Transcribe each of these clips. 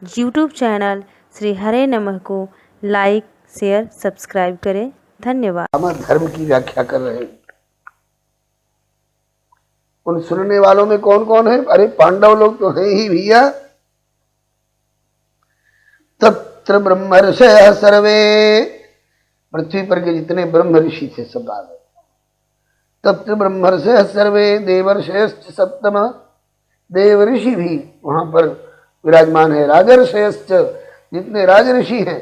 YouTube channel Shri हरे नमः को like, share, subscribe करें। धन्यवाद। हम धर्म की व्याख्या कर रहे हैं। उन सुनने वालों में कौन कौन है? अरे पांडव लोग तो हैं ही भैया। तत्र ब्रह्म ऋषयः सर्वे, पृथ्वी पर के जितने ब्रह्म ऋषि थे सब आ गए। तत्र ब्रह्म ऋषयः सर्वे देवर्षयश्च सप्तम, देव ऋषि भी वहां पर विराजमान है। राजर्षयश्च, जितने राज ऋषि हैं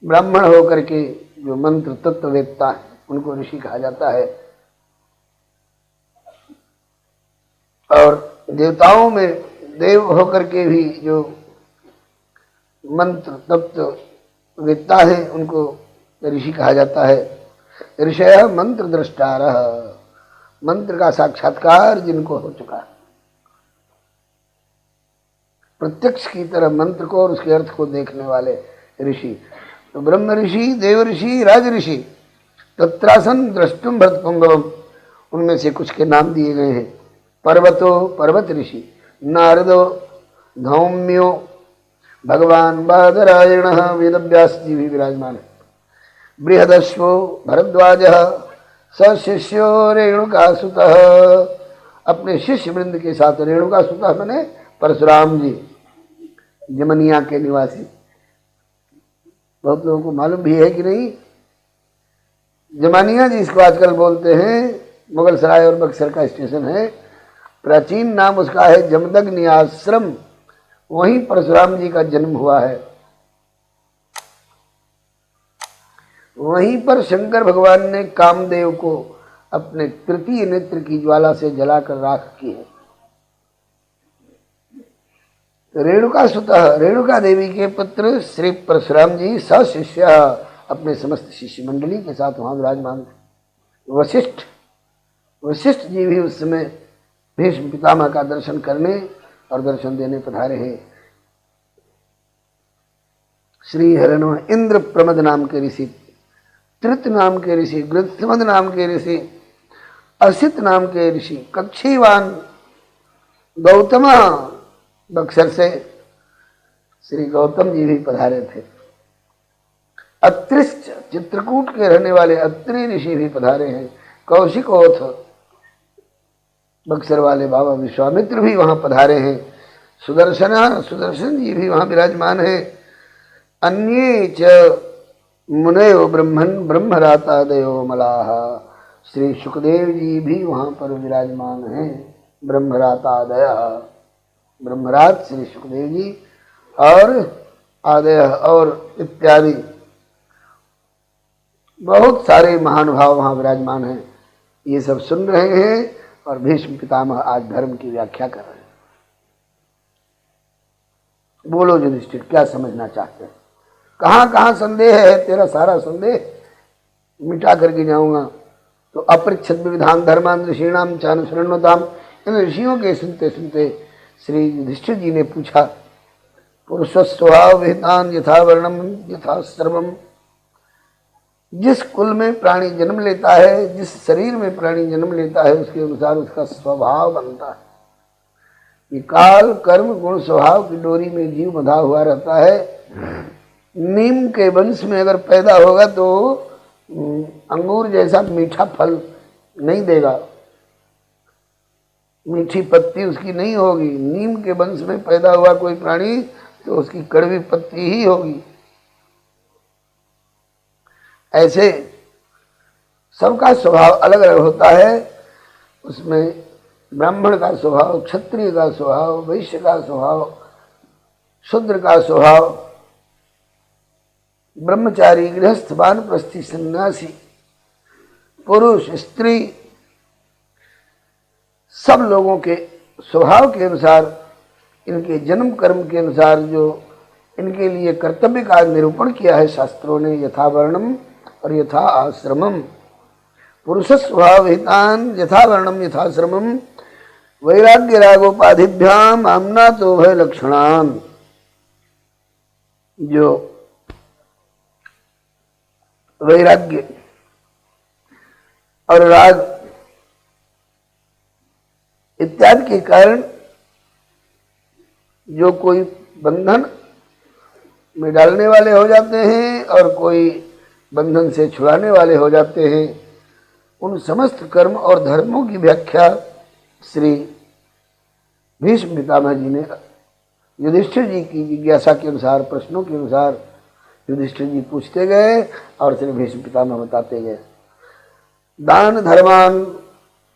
ब्राह्मण होकर के जो मंत्र तत्ववेत्ता है उनको ऋषि कहा जाता है। और देवताओं में देव होकर के भी जो मंत्र तत्ववेत्ता है उनको ऋषि कहा जाता है। ऋषय मंत्र दृष्टारः, मंत्र का साक्षात्कार जिनको हो चुका है, प्रत्यक्ष की तरह मंत्र को और उसके अर्थ को देखने वाले ऋषि। तो ब्रह्म ऋषि, देव ऋषि, राज ऋषि। तत्रासन द्रष्टुम भरतपुंगवम, उनमें से कुछ के नाम दिए गए हैं। पर्वतो, पर्वत ऋषि। नारदो, धौम्यो, भगवान बादरायण, वेदव्यास जी भी विराजमान है। बृहदश्वो भरद्वाज, सशिष्यो रेणुकासुतः, अपने शिष्य वृंद के साथ। रेणुकासुतः मैंने परशुराम जी, जमनिया के निवासी। बहुत लोगों को मालूम भी है कि नहीं, जमानिया जी इसको आजकल बोलते हैं। मुगल सराय और बक्सर का स्टेशन है। प्राचीन नाम उसका है जमदग्नि आश्रम, वहीं परशुराम जी का जन्म हुआ है। वहीं पर शंकर भगवान ने कामदेव को अपने तृतीय नेत्र की ज्वाला से जलाकर राख की है। रेणुका सुतः, रेणुका देवी के पुत्र श्री परशुराम जी सशिष्य, अपने समस्त शिष्य मंडली के साथ वहां विराजमान थे। वशिष्ठ, वशिष्ठ जी भी उस समय भीष्म पितामह का दर्शन करने और दर्शन देने पधारे हैं। श्री हरिनव इंद्र प्रमद नाम के ऋषि, त्रित नाम के ऋषि, गृत्समद नाम के ऋषि, असित नाम के ऋषि, कक्षीवान, गौतम, बक्सर से श्री गौतम जी भी पधारे थे। अत्रिश्च, चित्रकूट के रहने वाले अत्रि ऋषि भी पधारे हैं। कौशिकोथ, बक्सर वाले बाबा विश्वामित्र भी वहां पधारे हैं। सुदर्शन, सुदर्शन जी भी वहां विराजमान है। अन्ये च मुनयो ब्रह्मन ब्रह्मरातादयो मलाह, श्री सुखदेव जी भी वहां पर विराजमान हैं। ब्रह्मरातादय, ब्रह्मराज श्री सुखदेव जी और आदय और इत्यादि बहुत सारे महानुभाव वहां विराजमान हैं। ये सब सुन रहे हैं और भीष्म पितामह आज धर्म की व्याख्या कर रहे हैं। बोलो युधिष्ठिर, क्या समझना चाहते हैं? कहाँ कहाँ संदेह है? तेरा सारा संदेह मिटा करके जाऊंगा। तो अपरिच्छद विधान धर्मान ऋषीणाम चानुशृण्वताम, इन ऋषियों के सुनते सुनते श्री युधिष्ठिर जी ने पूछा, पुरुषस्वभाव विहितान यथा वर्णम यथा श्रमम, जिस कुल में प्राणी जन्म लेता है, जिस शरीर में प्राणी जन्म लेता है, उसके अनुसार उसका स्वभाव बनता है। ये काल कर्म गुण स्वभाव की डोरी में जीव बंधा हुआ रहता है। नीम के वंश में अगर पैदा होगा तो अंगूर जैसा मीठा फल नहीं देगा, मीठी पत्ती उसकी नहीं होगी। नीम के वंश में पैदा हुआ कोई प्राणी तो उसकी कड़वी पत्ती ही होगी। ऐसे सबका स्वभाव अलग अलग होता है। उसमें ब्राह्मण का स्वभाव, क्षत्रिय का स्वभाव, वैश्य का स्वभाव, शूद्र का स्वभाव, ब्रह्मचारी, गृहस्थ, वानप्रस्थी, सन्यासी, पुरुष, स्त्री, सब लोगों के स्वभाव के अनुसार, इनके जन्म कर्म के अनुसार जो इनके लिए कर्तव्य का निरूपण किया है शास्त्रों ने, यथा वर्णम और यथा आश्रमम। पुरुष स्वभाव हितान यथा वर्णम यथा श्रमम, वैराग्य रागोपाधिभ्याम आमना तो भय लक्षणान। जो वैराग्य और राग इत्यादि के कारण जो कोई बंधन में डालने वाले हो जाते हैं और कोई बंधन से छुड़ाने वाले हो जाते हैं। उन समस्त कर्म और धर्मों की व्याख्या श्री भीष्म पितामह जी ने युधिष्ठिर जी की जिज्ञासा के अनुसार, प्रश्नों के अनुसार युधिष्ठिर जी पूछते गए और श्री भीष्म पितामह बताते गए। दान धर्मान,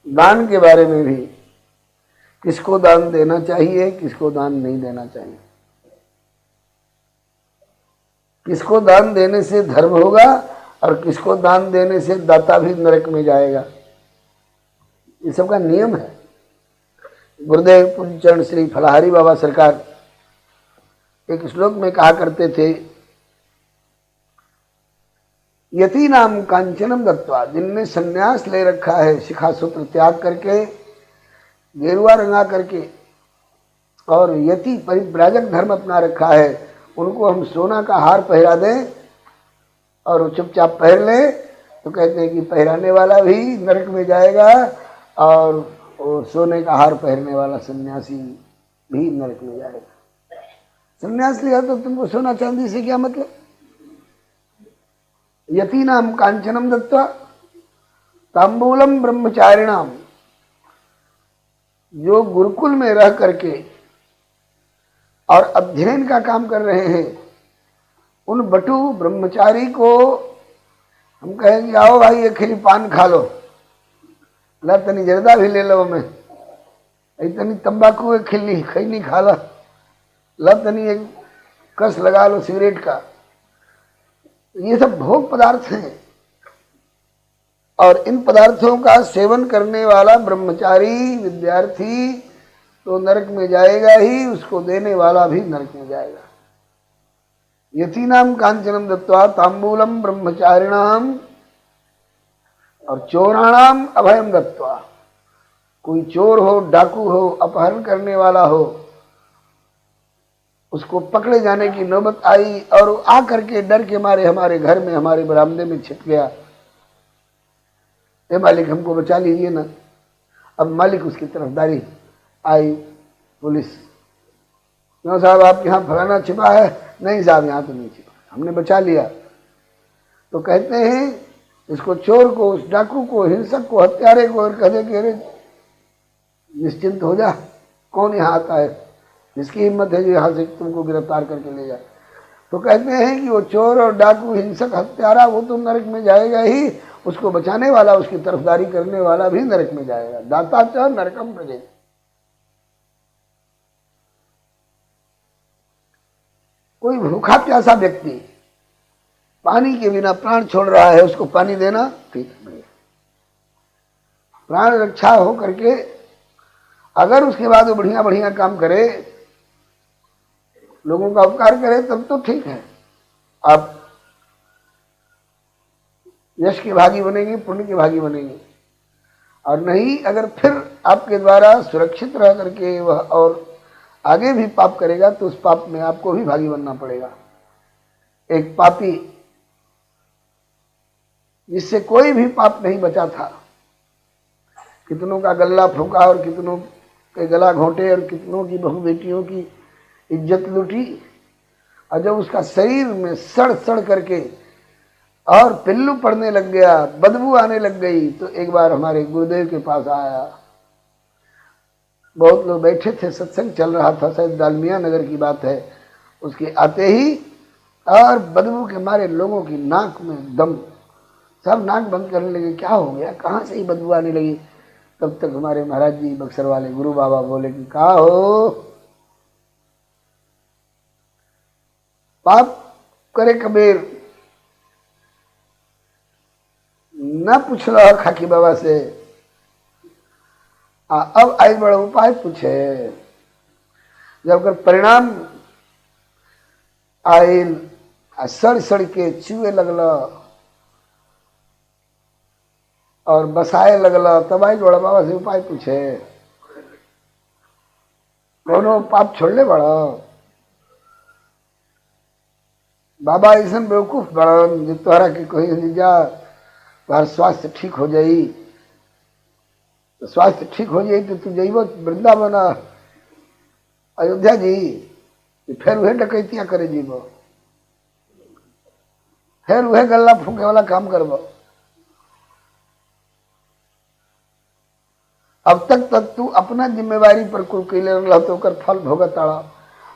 दान के बारे में भी किसको दान देना चाहिए, किसको दान नहीं देना चाहिए, किसको दान देने से धर्म होगा और किसको दान देने से दाता भी नरक में जाएगा, ये सबका नियम है। गुरुदेव पूज्य चरण श्री फलाहारी बाबा सरकार एक श्लोक में कहा करते थे, यति नाम कांचनम दत्वा, जिनने संन्यास ले रखा है, शिखा सूत्र त्याग करके, गेरुआ रंगा करके और यति परिव्राजक धर्म अपना रखा है, उनको हम सोना का हार पहरा दें और वो चुपचाप पहन ले तो कहते हैं कि पहराने वाला भी नरक में जाएगा और वो सोने का हार पहनने वाला सन्यासी भी नरक में जाएगा। सन्यास लिया तो तुमको सोना चांदी से क्या मतलब। यतीनाम कांचनम दत्वा तांबूलम ब्रह्मचारिणाम, जो गुरुकुल में रह करके और अध्ययन का काम कर रहे हैं, उन बटू ब्रह्मचारी को हम कहेंगे आओ भाई एक खिली पान खा लो, ला तनी जर्दा भी ले लो, में तनी तंबाकू एक खिली खैनी खा ला तनी एक कस लगा लो सिगरेट का। ये सब भोग पदार्थ हैं और इन पदार्थों का सेवन करने वाला ब्रह्मचारी विद्यार्थी तो नरक में जाएगा ही, उसको देने वाला भी नरक में जाएगा। यतीनाम कांचनम दत्वा तांबूलम ब्रह्मचारिणाम, और चोराणाम अभयम दत्वा, कोई चोर हो, डाकू हो, अपहरण करने वाला हो, उसको पकड़े जाने की नौबत आई और आ करके डर के मारे हमारे घर में, हमारे बरामदे में छिप गया, ए मालिक हमको बचा लीजिए ना। अब मालिक उसकी तरफदारी आई, पुलिस, क्यों साहब आपके यहाँ फलाना छिपा है? नहीं साहब यहाँ तो नहीं छिपा, हमने बचा लिया। तो कहते हैं इसको, चोर को, उस डाकू को, हिंसक को, हत्यारे को और कहते कि अरे निश्चिंत हो जा, कौन यहाँ आता है, जिसकी हिम्मत है जो यहाँ से तुमको गिरफ्तार करके ले जाए। तो कहते हैं कि वो चोर और डाकू, हिंसक, हत्यारा वो तो नरक में जाएगा ही, उसको बचाने वाला, उसकी तरफदारी करने वाला भी नरक में जाएगा। दाता च नरकम प्रजे। कोई भूखा प्यासा व्यक्ति पानी के बिना प्राण छोड़ रहा है, उसको पानी देना ठीक नहीं। प्राण रक्षा हो करके अगर उसके बाद वो बढ़िया बढ़िया काम करे, लोगों का उपकार करे, तब तो ठीक है, आप यश के भागी बनेंगे, पुण्य के भागी बनेंगे। और नहीं, अगर फिर आपके द्वारा सुरक्षित रह करके वह और आगे भी पाप करेगा तो उस पाप में आपको भी भागी बनना पड़ेगा। एक पापी जिससे कोई भी पाप नहीं बचा था, कितनों का गला फूंका और कितनों के गला घोंटे और कितनों की बहू बेटियों की इज्जत लूटी, और जब उसका शरीर में सड़ सड़ करके और पिल्लू पड़ने लग गया, बदबू आने लग गई, तो एक बार हमारे गुरुदेव के पास आया। बहुत लोग बैठे थे, सत्संग चल रहा था, शायद दालमिया नगर की बात है। उसके आते ही और बदबू के मारे लोगों की नाक में दम, सब नाक बंद करने लगे, क्या हो गया, कहाँ से ही बदबू आने लगी। तब तक हमारे महाराज जी बक्सर वाले गुरु बाबा बोले कि कहा हो, पाप करे कबीर, न पूछ लो खाकी बाबा से, अब आई बड़ा उपाय पूछे। जब अगर परिणाम आयल सड़ सड़ के चूहे लगला और बसाए लगला, तब आई बड़ा बाबा से उपाय पूछे, कोनो पाप छोड़ ले बड़ा। बाबा ऐसा बेवकूफ बड़ा जो तोहरा के कोई जा तुम्हार स्वास्थ्य ठीक हो जाई, तो स्वास्थ्य ठीक हो जाई तो तू जइबो वृंदावन अयोध्या जी, कि फिर वह डकैतियां करे जीवो, फिर वह गल्ला फूके वाला काम करबो। अब तक तू अपना जिम्मेवारी पर कुल कैले रह तो कर फल भोगत ताड़ा।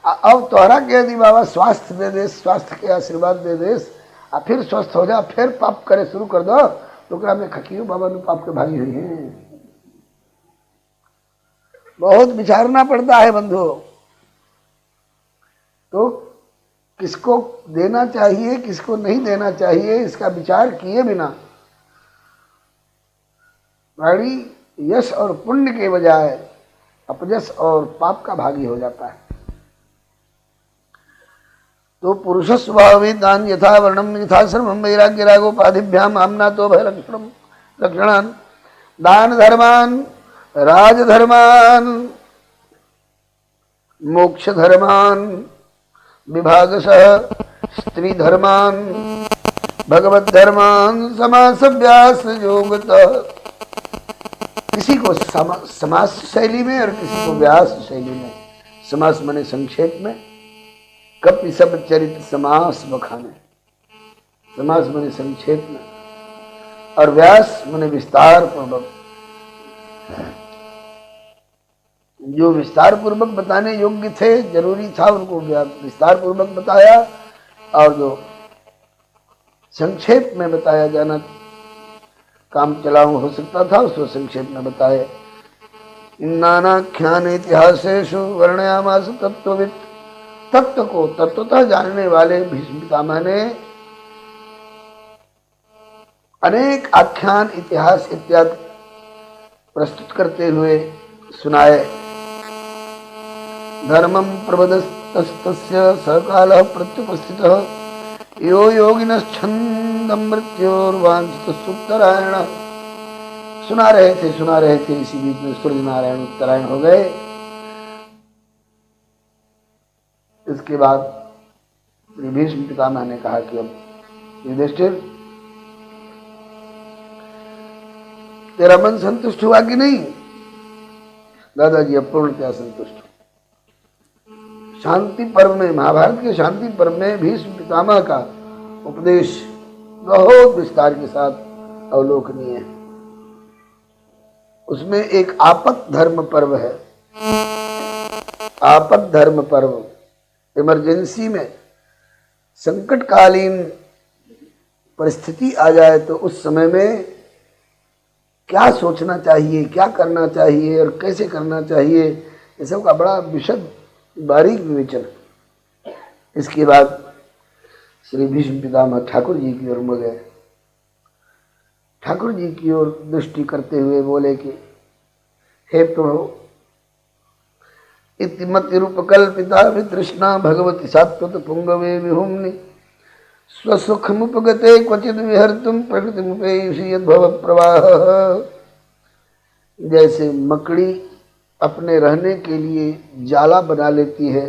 अब तोहरा के यदि बाबा स्वास्थ्य दे दे, स्वास्थ्य के आशीर्वाद दे देस, आ फिर स्वस्थ हो जा, फिर पाप करे शुरू कर दो तो ओकरा में खकियो बाबा ने पाप के भागी हुई है। बहुत विचारना पड़ता है बंधु। तो किसको देना चाहिए किसको नहीं देना चाहिए इसका विचार किए बिना गाड़ी यश और पुण्य के बजाय अपयश और पाप का भागी हो जाता है। तो पुरुष स्वभाविदान यथा वर्णम यथा श्रमम वैराग्य रागोपाधिभ्याम आमना तो भय लक्षणान दान धर्मान राजधर्मान मोक्ष धर्मान विभागशः स्त्री धर्मान भगवत धर्मान समासभ्यास योगतः। किसी को समास शैली में और किसी को व्यास शैली में। समास माने संक्षेप में, कपि सब चरित समास बखाने। समास माने संक्षेप में और व्यास माने विस्तार पूर्वक। जो विस्तार पूर्वक बताने योग्य थे, जरूरी था उनको विस्तार पूर्वक बताया, और जो संक्षेप में बताया जाना काम चलाऊ हो सकता था उसको संक्षेप में बताए। नानाख्यान इतिहासेषु वर्णयामास तत्वविद। तत्व को तत्वतः जानने वाले भीष्म पितामह ने अनेक आख्यान इतिहास इत्यादि प्रस्तुत करते हुए सुनाए। धर्मम प्रबदस्तस्य सकालः प्रत्युपस्थितः यो योगिनश्छन्दं मृत्योर्वांछितः उत्तरायण। सुना रहे थे इसी बीच में सूर्य नारायण उत्तरायण हो गए। इसके बाद भीष्म पितामह ने कहा कि अब युधिष्ठिर तेरा मन संतुष्ट हुआ कि नहीं? दादाजी अपूर्णतया संतुष्ट। शांति पर्व में, महाभारत के शांति पर्व में भीष्म पितामह का उपदेश बहुत विस्तार के साथ अवलोकनीय है। उसमें एक आपद धर्म पर्व है। आपद धर्म पर्व इमरजेंसी में, संकटकालीन परिस्थिति आ जाए तो उस समय में क्या सोचना चाहिए, क्या करना चाहिए और कैसे करना चाहिए, ये सब का बड़ा विशद बारीक विवेचन। इसके बाद श्री भीष्म पितामह ठाकुर जी की ओर मुड़ गए। ठाकुर जी की ओर दृष्टि करते हुए बोले कि हे प्रभु, इतिमतिरूपकल्पिता वितृष्णा भगवती सात्वत पुंगवे विहुम्नि स्वसुखमुपगते क्वचित विहर्तुम प्रकृतिमुपेयुषि यद्भव प्रवाह। जैसे मकड़ी अपने रहने के लिए जाला बना लेती है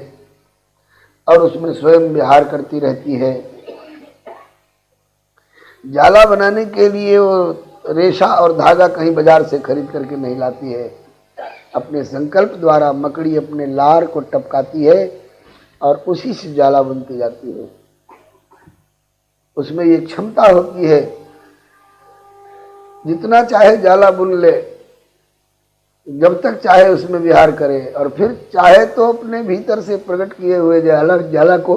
और उसमें स्वयं विहार करती रहती है। जाला बनाने के लिए वो रेशा और धागा कहीं बाजार से खरीद करके नहीं लाती है। अपने संकल्प द्वारा मकड़ी अपने लार को टपकाती है और उसी से जाला बनती जाती है। उसमें ये क्षमता होती है, जितना चाहे जाला बुन ले, जब तक चाहे उसमें विहार करे, और फिर चाहे तो अपने भीतर से प्रकट किए हुए जाला को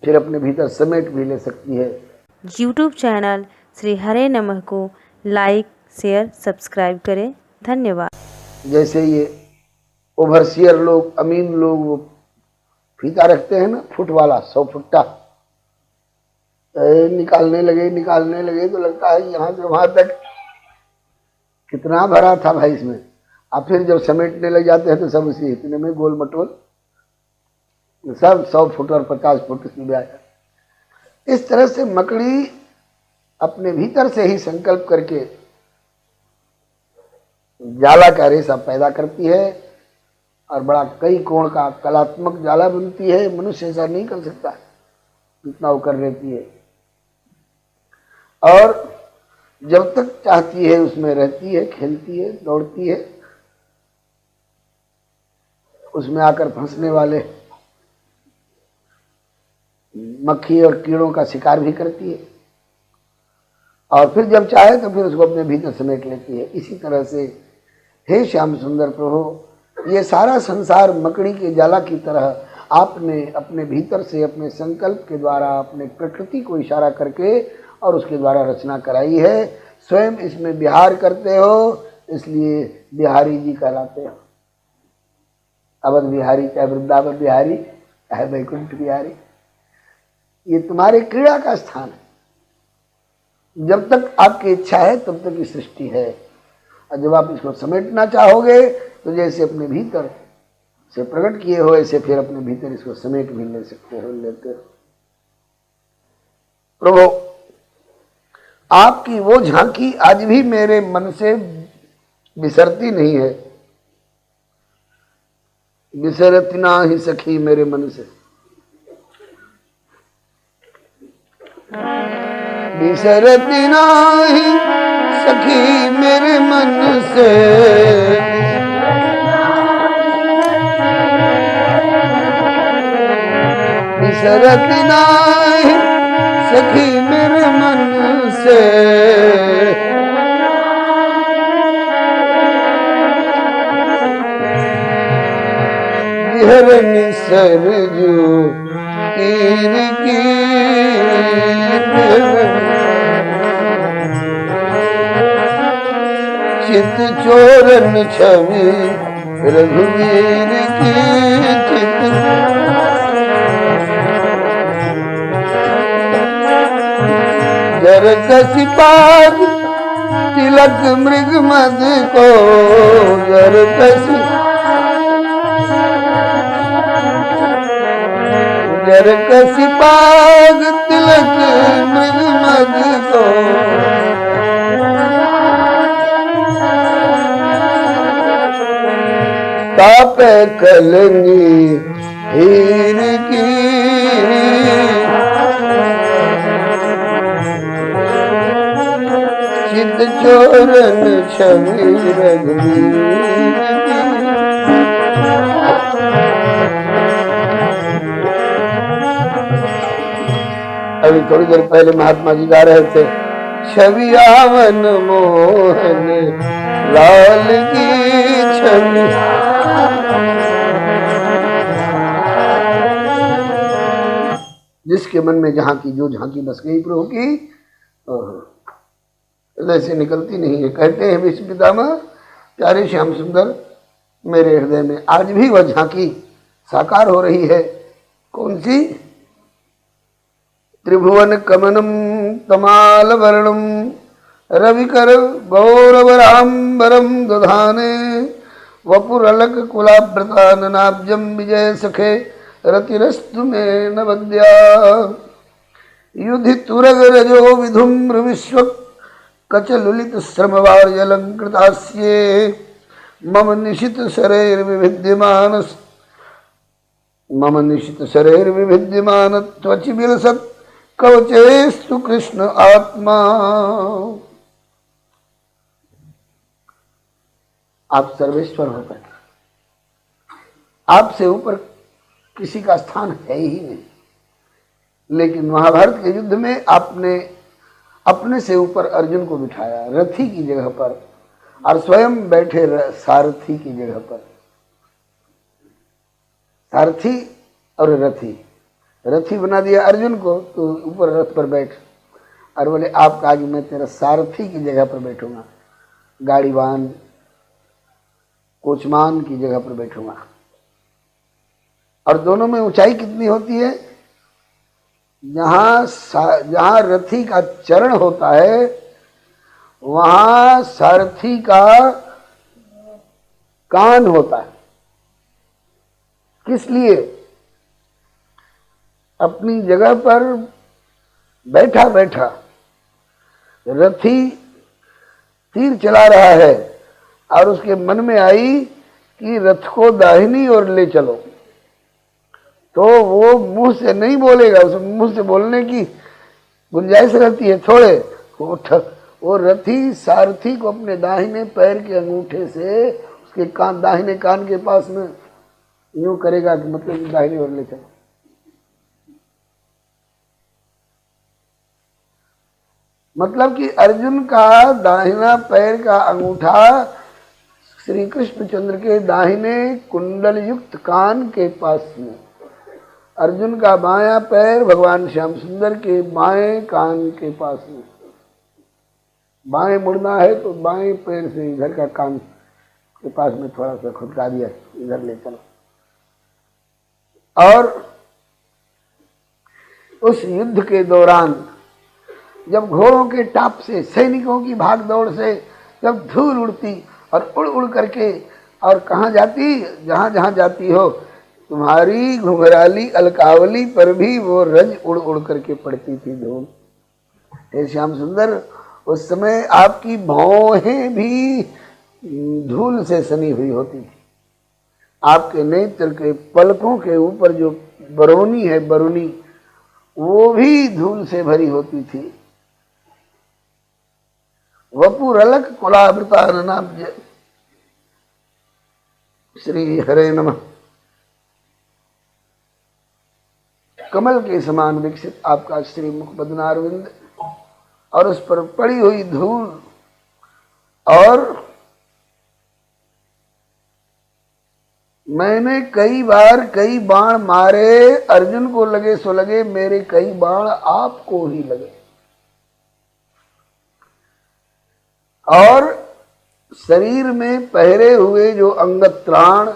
फिर अपने भीतर समेट भी ले सकती है। यूट्यूब चैनल श्री हरे नमः को लाइक, शेयर, सब्सक्राइब करें। धन्यवाद। जैसे ये ओवरसियर लोग, अमीन लोग, वो फीता रखते हैं ना, फुट वाला, 100 फुट्टा, निकालने लगे तो लगता है यहाँ से वहां तक कितना भरा था भाई इसमें। अब फिर जब समेटने लग जाते हैं तो सब उसी इतने में गोल मटोल, सब 100 फुट और 50 फुट इसमें आया। इस तरह से मकड़ी अपने भीतर से ही संकल्प करके जाला का रेशा पैदा करती है और बड़ा कई कोण का कलात्मक जाला बनती है। मनुष्य ऐसा नहीं कर सकता जितना वो कर लेती है, और जब तक चाहती है उसमें रहती है, खेलती है, दौड़ती है। उसमें आकर फंसने वाले मक्खी और कीड़ों का शिकार भी करती है, और फिर जब चाहे तो फिर उसको अपने भीतर समेट लेती है। इसी तरह से हे श्याम सुंदर प्रभु, ये सारा संसार मकड़ी के जाला की तरह आपने अपने भीतर से अपने संकल्प के द्वारा अपने प्रकृति को इशारा करके और उसके द्वारा रचना कराई है। स्वयं इसमें विहार करते हो, इसलिए बिहारी जी कहलाते हो। अवध बिहारी, चाहे वृंदावन बिहारी, चाहे वैकुंठ बिहारी, ये तुम्हारे क्रीड़ा का स्थान है। जब तक आपकी इच्छा है तब तक ये सृष्टि है, और जब आप इसको समेटना चाहोगे तो जैसे अपने भीतर से प्रकट किए हो ऐसे फिर अपने भीतर इसको समेट भी ले सकते हो, लेते हो। प्रभु, आपकी वो झांकी आज भी मेरे मन से बिसरती नहीं है, बिसरती ना ही सखी मेरे मन से, बिसरती ना ही सखी मेरे मन से, बिसरती ना ही सखी मेरे मन से, बिहरनी सरजू कीर की, चित चोरन छवि रघुवीर की, चित जर कसी पाग तिलक मृग मद को, जर कसी जर कसी पाग तिलक मृग मद को, तापे कलंगी हीर की, चित चोरन छवि रघुवीर की। अभी थोड़ी देर पहले महात्मा जी गा रहे थे, छवि आवन मोहन लाल की छवि, जिसके मन में जहाँ की जो झांकी बस गई प्रभु की, ऐसे निकलती नहीं है। कहते हैं विश्व पितामह प्यारे श्याम सुंदर, मेरे हृदय में आज भी वह झांकी साकार हो रही है। कौन सी? त्रिभुवन कमनम तमाल वर्णम रविकर गौरवराम्बरम दधाने, वपुरलक कुलाभ्रता ननाब्जम विजय सखे रतिरस्तु में नवद्या, युधि तुरग रजो विधुम्र विश्व कचलुलित श्रमवार्यलंकृतास्ये, मम निशित शरैर विभिद्यमान, मम निशित शरैर विभिद्यमान त्वचि विलसत् कवचेस्तु कृष्ण आत्मा। आप सर्वेश्वर होकर आपसे ऊपर किसी का स्थान है ही नहीं, लेकिन महाभारत के युद्ध में आपने अपने से ऊपर अर्जुन को बिठाया रथी की जगह पर, और स्वयं बैठे सारथी की जगह पर। सारथी और रथी, रथी बना दिया अर्जुन को, तो ऊपर रथ पर बैठ, और बोले आप आज मैं तेरा सारथी की जगह पर बैठूंगा, गाड़ीवान कोचमान की जगह पर बैठूंगा। और दोनों में ऊंचाई कितनी होती है? जहां रथी का चरण होता है वहां सारथी का कान होता है। किस लिए? अपनी जगह पर बैठा बैठा रथी तीर चला रहा है और उसके मन में आई कि रथ को दाहिनी ओर ले चलो, तो वो मुंह से नहीं बोलेगा, उस मुंह से बोलने की गुंजाइश रहती है थोड़े। वो रथी सारथी को अपने दाहिने पैर के अंगूठे से उसके कान, दाहिने कान के पास में यूं करेगा कि मतलब दाहिनी ओर ले चलो। मतलब कि अर्जुन का दाहिना पैर का अंगूठा श्री कृष्णचंद्र के दाहिने कुंडल युक्त कान के पास में, अर्जुन का बायां पैर भगवान श्याम सुंदर के बाएं कान के पास में। बाएं मुड़ना है तो बाएं पैर से इधर का कान के पास में थोड़ा सा खुदका दिया, इधर ले चलो। और उस युद्ध के दौरान जब घोड़ों के टाप से, सैनिकों की भाग दौड़ से जब धूल उड़ती और उड़ उड़ करके, और कहाँ जाती, जहाँ जहाँ जाती हो, तुम्हारी घुंघराली अलकावली पर भी वो रज उड़ उड़ करके पड़ती थी धूल। हे श्याम सुंदर, उस समय आपकी भौहें भी धूल से सनी हुई होती थी। आपके नेत्र के पलकों के ऊपर जो बरौनी है, बरुनी, वो भी धूल से भरी होती थी। वपुरलक कुलावृताननाब्ज। श्री हरे नमः। कमल के समान विकसित आपका श्री मुख बदनारविंद और उस पर पड़ी हुई धूल, और मैंने कई बार कई बाण मारे, अर्जुन को लगे सो लगे, मेरे कई बाण आपको ही लगे। और शरीर में पहरे हुए जो अंगत्राण,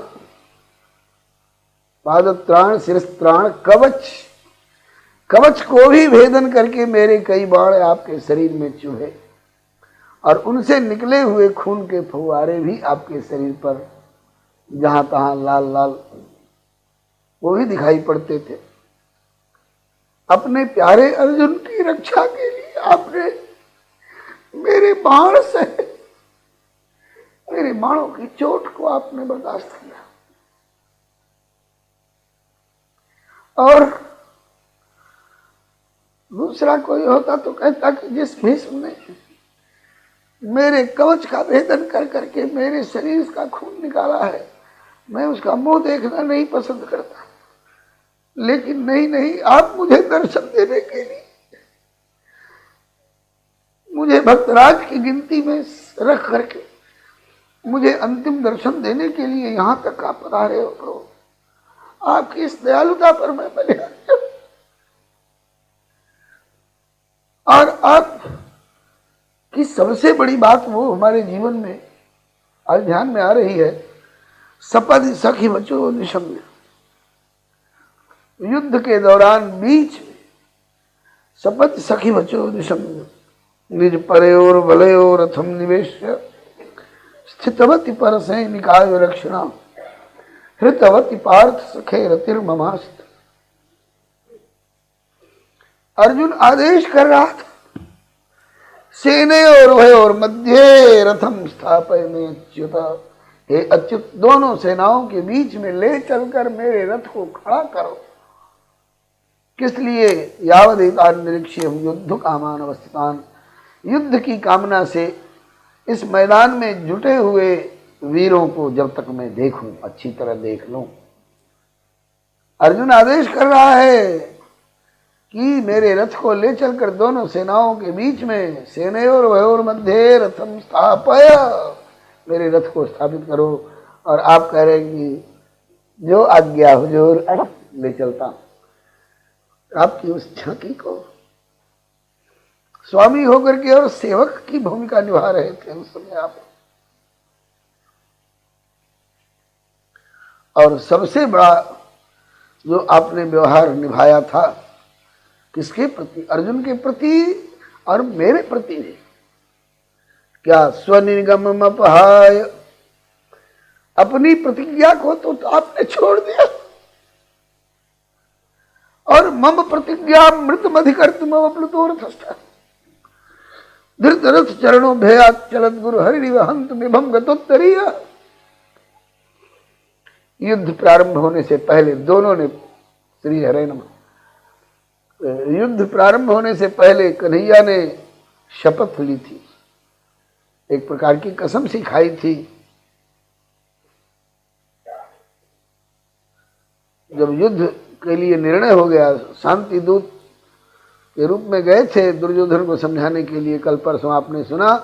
पादत्राण, शिरस्त्राण, कवच, कवच को भी भेदन करके मेरे कई बाण आपके शरीर में चुभे, और उनसे निकले हुए खून के फुवारे भी आपके शरीर पर जहां तहां लाल लाल वो भी दिखाई पड़ते थे। अपने प्यारे अर्जुन की रक्षा के लिए आपने मेरे बाण से, मेरे बाणों की चोट को आपने बर्दाश्त किया। और दूसरा कोई होता तो कहता कि जिस भीष्म ने मेरे कवच का भेदन कर करके मेरे शरीर का खून निकाला है, मैं उसका मुंह देखना नहीं पसंद करता, लेकिन नहीं, आप मुझे दर्शन देने के लिए, मुझे भक्तराज की गिनती में रख करके मुझे अंतिम दर्शन देने के लिए यहां तक आप पधारे हो प्रभु। आपकी इस दयालुता पर मैं बलिहारी हूं। और आप की सबसे बड़ी बात वो हमारे जीवन में आज ध्यान में आ रही है, सपदि सखी बचो निशम्य। युद्ध के दौरान बीच में सपदि सखी बचो निशम्य, निज परेयोर बलयोर रथम निवेश्य, स्थितवती पर सैनिकाय रक्षणा, हृतवती पार्थ सखे रतिर्ममास्त। अर्जुन आदेश कर रहा था, सेनयोर भयोर मध्य रथम स्थापयमे अच्युत। हे अच्युत, दोनों सेनाओं के बीच में ले चलकर मेरे रथ को खड़ा करो। किस लिए? यावदेतान निरीक्ष्यम युद्ध कामान अवस्थितान, युद्ध की कामना से इस मैदान में जुटे हुए वीरों को जब तक मैं देखूं, अच्छी तरह देख लूं। अर्जुन आदेश कर रहा है कि मेरे रथ को ले चलकर दोनों सेनाओं के बीच में, सेनयोर भयोर मध्य रथम स्थापय, मेरे रथ को स्थापित करो। और आप कह रहे हैं कि जो आज्ञा हुजूर, ले चलता हूं। आपकी उस झांकी को स्वामी होकर के और सेवक की भूमिका निभा रहे थे उस समय आप। और सबसे बड़ा जो आपने व्यवहार निभाया था, किसके प्रति? अर्जुन के प्रति और मेरे प्रति भी। क्या? स्वनिगम अपहाय, अपनी प्रतिज्ञा को तो आपने छोड़ दिया, और मम प्रतिज्ञा मृत अधिकर्तुम अवप्लुतोरथस्थ, धृतरथ चरणों भयात चलत गुरु हरिव हंत विभम गतोत्तरीय। युद्ध प्रारंभ होने से पहले दोनों ने, श्री हरे नमः, युद्ध प्रारंभ होने से पहले कन्हैया ने शपथ ली थी, एक प्रकार की कसम सी खाई थी जब युद्ध के लिए निर्णय हो गया, शांति दूत के रूप में गए थे दुर्योधन को समझाने के लिए। कल परसों आपने सुना,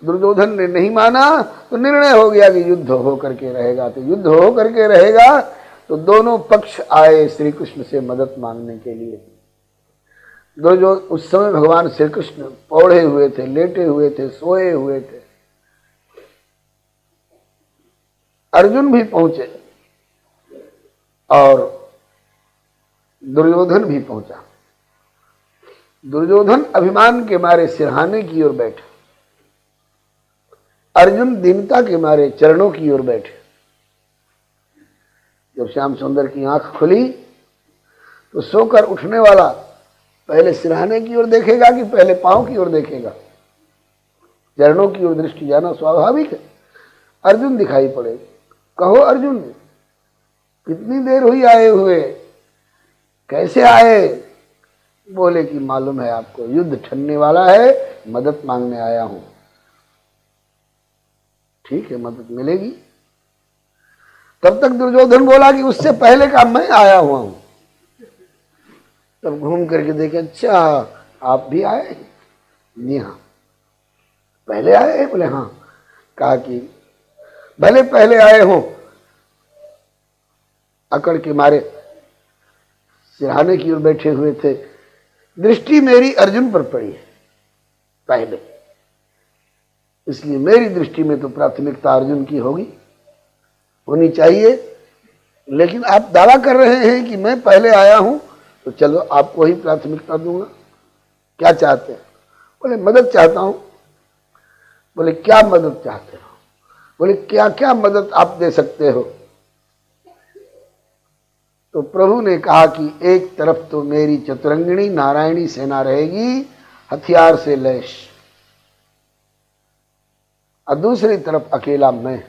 दुर्योधन ने नहीं माना तो निर्णय हो गया कि युद्ध हो करके रहेगा। तो युद्ध हो करके रहेगा तो दोनों पक्ष आए श्री कृष्ण से मदद मांगने के लिए। जो उस समय भगवान श्री कृष्ण पौड़े हुए थे, लेटे हुए थे, सोए हुए थे। अर्जुन भी पहुंचे और दुर्योधन भी पहुंचा। दुर्योधन अभिमान के मारे सिरहाने की ओर बैठे, अर्जुन दीनता के मारे चरणों की ओर बैठे। जब श्याम सुंदर की आंख खुली तो सोकर उठने वाला पहले सिरहाने की ओर देखेगा कि पहले पांव की ओर देखेगा? चरणों की ओर दृष्टि जाना स्वाभाविक है। अर्जुन दिखाई पड़े। कहो अर्जुन, कितनी देर हुई आए हुए, कैसे आए? बोले कि मालूम है आपको, युद्ध ठनने वाला है, मदद मांगने आया हूं। ठीक है, मदद मिलेगी। तब तक दुर्योधन बोला कि उससे पहले का मैं आया हुआ हूं। तब घूम करके देखे, अच्छा आप भी आए? जी हाँ। पहले आए? बोले हाँ। कहा कि भले पहले आए हो, अकड़ के मारे सिरहाने की ओर बैठे हुए थे, दृष्टि मेरी अर्जुन पर पड़ी है पहले, इसलिए मेरी दृष्टि में तो प्राथमिकता अर्जुन की होनी चाहिए। लेकिन आप दावा कर रहे हैं कि मैं पहले आया हूं, तो चलो आपको ही प्राथमिकता दूंगा। क्या चाहते हैं? बोले मदद चाहता हूं। बोले क्या मदद चाहते हो? बोले क्या क्या मदद आप दे सकते हो? तो प्रभु ने कहा कि एक तरफ तो मेरी चतुरंगिणी नारायणी सेना रहेगी हथियार से लैस, और दूसरी तरफ अकेला मैं।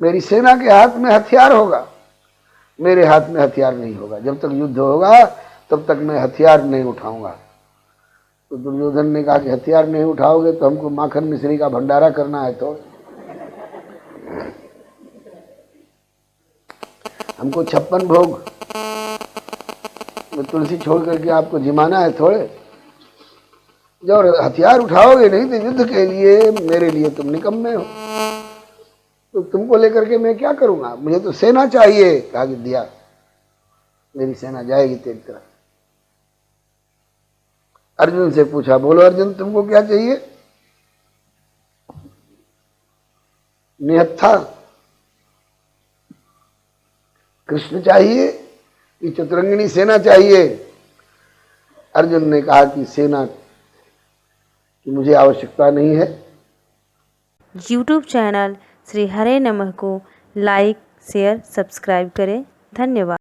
मेरी सेना के हाथ में हथियार होगा, मेरे हाथ में हथियार नहीं होगा। जब तक युद्ध होगा तब तक मैं हथियार नहीं उठाऊंगा। तो दुर्योधन ने कहा कि हथियार नहीं उठाओगे तो हमको माखन मिश्री का भंडारा करना है, तो हमको 56 भोग में तुलसी छोड़ करके आपको जिमाना है थोड़े। जब हथियार उठाओगे नहीं तो युद्ध के लिए मेरे लिए तुम निकम्मे हो, तो तुमको लेकर के मैं क्या करूंगा? मुझे तो सेना चाहिए। कहा कि दिया, मेरी सेना जाएगी तेरी तरफ। अर्जुन से पूछा, बोलो अर्जुन तुमको क्या चाहिए? निहत्था कृष्ण चाहिए कि चतुरंगिणी सेना चाहिए? अर्जुन ने कहा कि सेना की मुझे आवश्यकता नहीं है। यूट्यूब चैनल श्री हरे नमः को लाइक, शेयर, सब्सक्राइब करें। धन्यवाद।